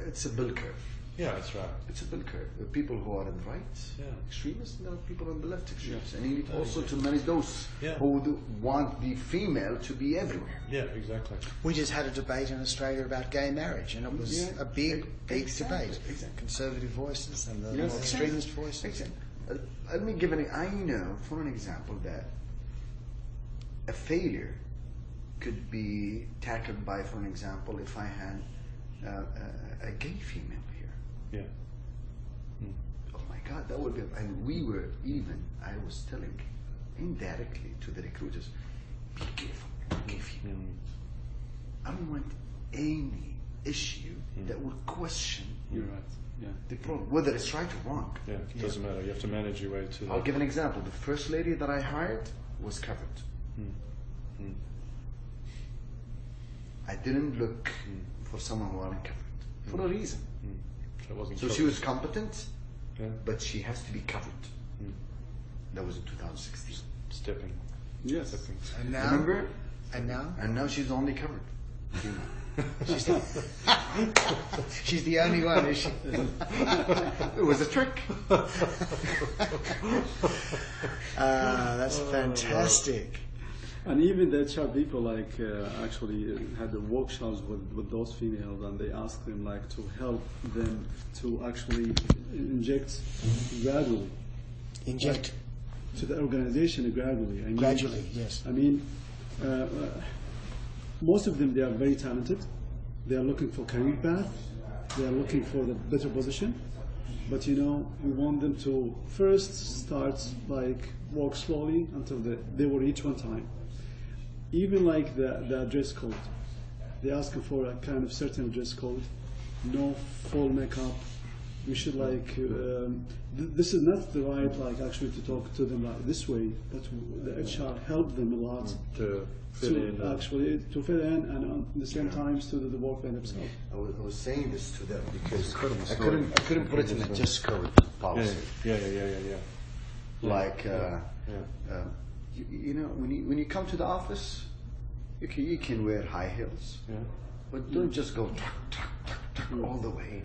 it's a bill curve. Yeah, that's right. It's a bill curve. The people who are on the right, extremists, and there are people on the left, extremists. And you need also to manage those who want the female to be everywhere. Yeah, exactly. We just had a debate in Australia about gay marriage, and it was a big debate. Exactly. Conservative voices and the more extremist voices. Exactly. Let me give I know, for an example, that a failure could be tackled by, for an example, if I had a gay female here. Yeah. Oh my God, that would be, and we were even, I was telling indirectly to the recruiters, be careful, gay female. I don't want any issue that will question the problem, whether it's right or wrong. Yeah, it doesn't matter. You have to manage your way to I'll give an example. The first lady that I hired was covered. I didn't look for someone who wasn't covered for a reason. So she was competent, but she has to be covered. That was in 2016. Stepping. Yes. Stepping. And now, remember? And now? And now she's only covered. She's the only one, is she? It was a trick. That's fantastic. And even the HR people actually had the workshops with those females, and they asked them to help them to actually inject gradually. Inject to the organization gradually. Gradually, yes. I mean, most of them, they are very talented. They are looking for career path. They are looking for the better position. But we want them to first start work slowly until they will reach one time. Even the dress code, they ask for a kind of certain dress code, no full makeup. We should this is not the right actually to talk to them this way, but the HR helped them a lot to fit in, to fit in, and at the same time to do the work by themselves. I was saying this to them because I couldn't put it in a dress code policy. Yeah. When you come to the office, you can wear high heels, but don't just go all the way.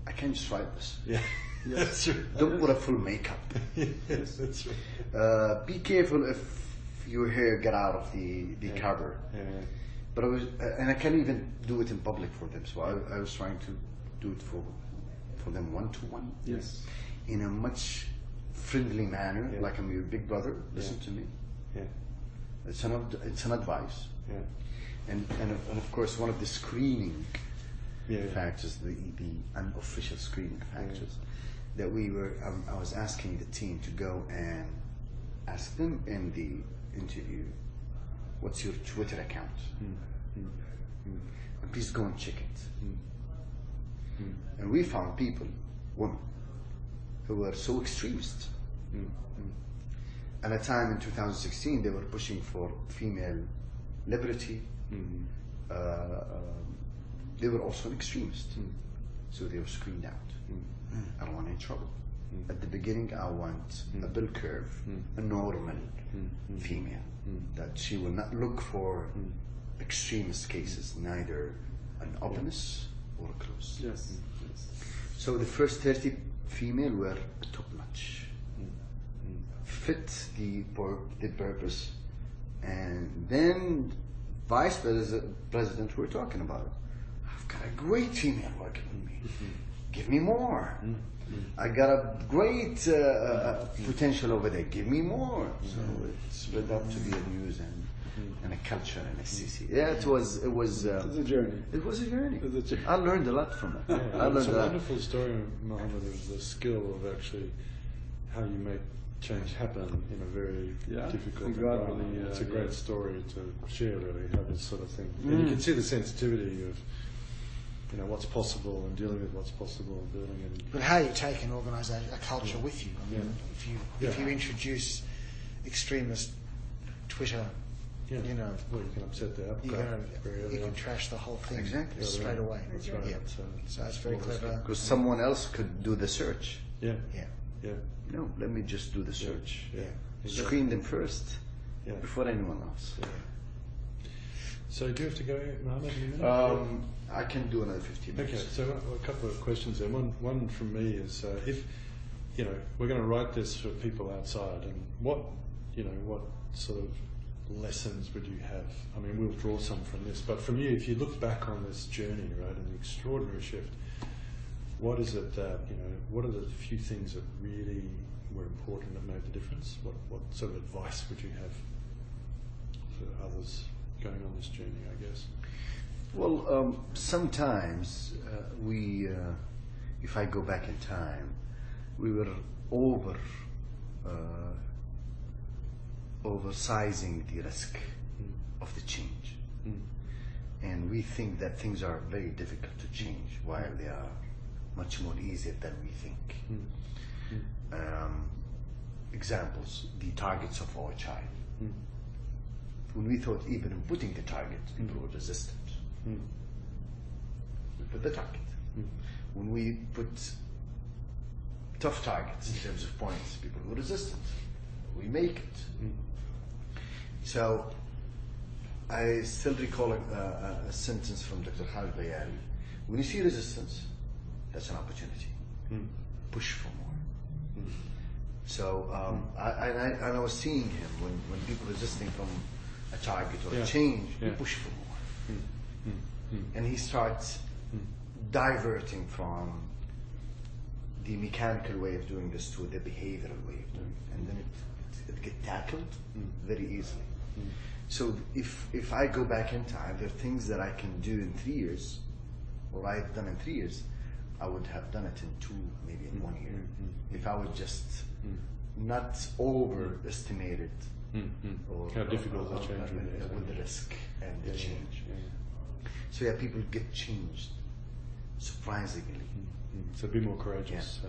I can't just write this. Yeah, that's true. Don't put a full makeup. Yes, that's right. Be careful if your hair get out of the cover. Yeah. But I can't even do it in public for them. So I was trying to do it for them one-to-one. Yes. In a much friendly manner, like I'm your big brother. Listen to me. Yeah. It's an advice. Yeah. And of course, one of the screening factors, the unofficial screening factors, that I was asking the team to go and ask them in the interview, what's your Twitter account? And please go and check it. And we found women, who were so extremist. At a time in 2016, they were pushing for female liberty. They were also an extremist, so they were screened out. I don't want any trouble. At the beginning, I want a bill curve, a normal female, that she will not look for extremist cases, neither an openness or a close. Yes. So the first 30 female were top notch, fit the purpose, and then vice president, we're talking about it. I've got a great female working with me. Give me more. I got a great potential over there. Give me more. So it split up to be a news and a culture and a CC. Yeah, it was a journey. It was a journey. It was a journey. I learned a lot from it. It's a wonderful story, Mohammed, of the skill of actually how you make change happen in a very difficult environment. It's a great story to share, really, how this sort of thing. And you can see the sensitivity of what's possible and dealing with what's possible and building it. But how you take an organisation, a culture with you. I mean, if you introduce extremist Twitter, well, you can upset the apple cart very early you can on. trash the whole thing Exactly. away. That's right. Yeah. So it's very clever. Because someone else could do the search. Yeah. No, let me just do the search. Yeah. Screen them first before anyone else. So do you have to go, Mohammed, in a minute? I can do another 15 minutes. Okay, so a couple of questions there. One from me is, if, we're going to write this for people outside, and what sort of lessons would you have? I mean, we'll draw some from this, but from you, if you look back on this journey, right, an extraordinary shift, what is it that, what are the few things that really were important that made the difference? What sort of advice would you have for others going on this journey, I guess? Well, sometimes if I go back in time, we were oversizing the risk of the change. And we think that things are very difficult to change, while they are much more easier than we think. Examples, the targets of our child. When we thought even in putting the target, people were resistant. We put the target. When we put tough targets in terms of points, people were resistant. We make it. So I still recall a sentence from Dr. Khalid Bayari. When you see resistance, that's an opportunity. Push for more. So I was seeing him when people resisting from a target or a change, we push for more. And he starts diverting from the mechanical way of doing this to the behavioral way of doing it. And then it gets tackled very easily. So if I go back in time, there are things that I can do in 3 years, or I've done in 3 years, I would have done it in 2, maybe in 1 year. If I would just not overestimate it, or how difficult the change would be with the risk and the change. So people get changed surprisingly. So be more courageous.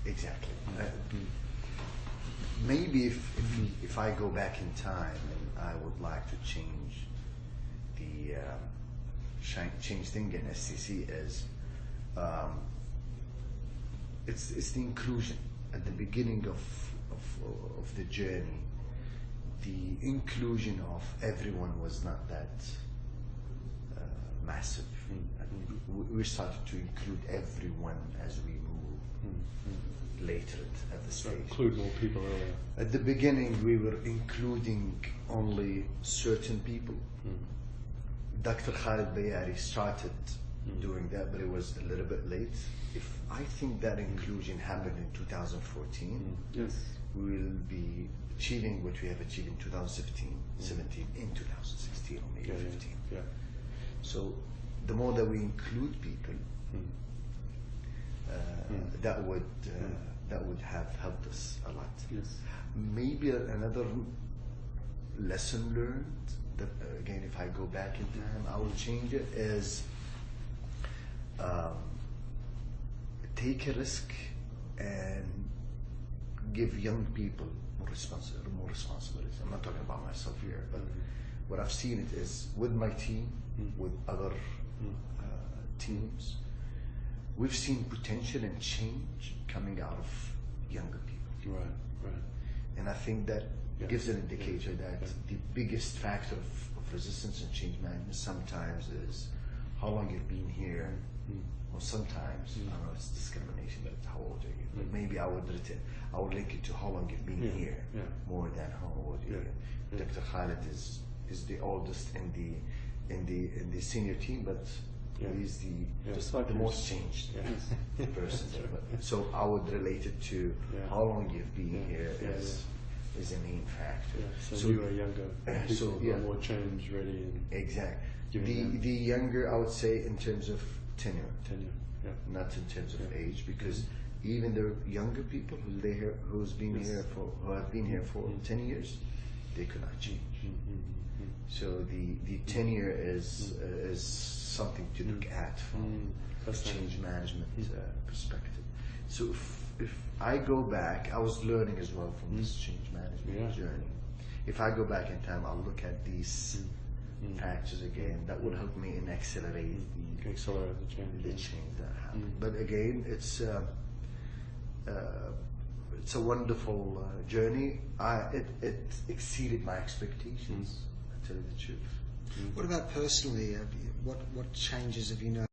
Exactly. Maybe if I go back in time and I would like to change the change thing in SCC is it's the inclusion at the beginning of the journey. The inclusion of everyone was not that massive. We started to include everyone as we move later at the stage. Include more people earlier. At the beginning, we were including only certain people. Dr. Khalid Bayari started doing that, but it was a little bit late. I think that inclusion happened in 2014, we will be achieving what we have achieved in 2017, 17, in 2016 or maybe 15. So the more that we include people, that would have helped us a lot. Maybe another lesson learned that again, if I go back in time, I will change it is take a risk and give young people more responsibilities. I'm not talking about myself here, but what I've seen it is with my team, with other teams, we've seen potential and change coming out of younger people. Right. And I think that gives an indicator that the biggest factor of resistance and change management sometimes is how long you've been here, or sometimes, I don't know, it's discrimination, but how old are you? But maybe I would link it to how long you've been here, more than how old you are. Dr. Khalid is the oldest in the senior team, but he's the most changed person. So I would relate it to how long you've been here is a main factor. So you are younger, people are more change ready. Exactly. The younger, I would say, in terms of tenure, not in terms of age, because even the younger people who have been here for 10 years, they could not change. So the tenure is something to look at from a change management perspective. So if I go back, I was learning as well from this change management journey. If I go back in time, I'll look at these factors again. That will help me in accelerate the change that happened. But again, it's a wonderful journey. It exceeded my expectations, to tell you the truth. What about personally? What changes have you noticed?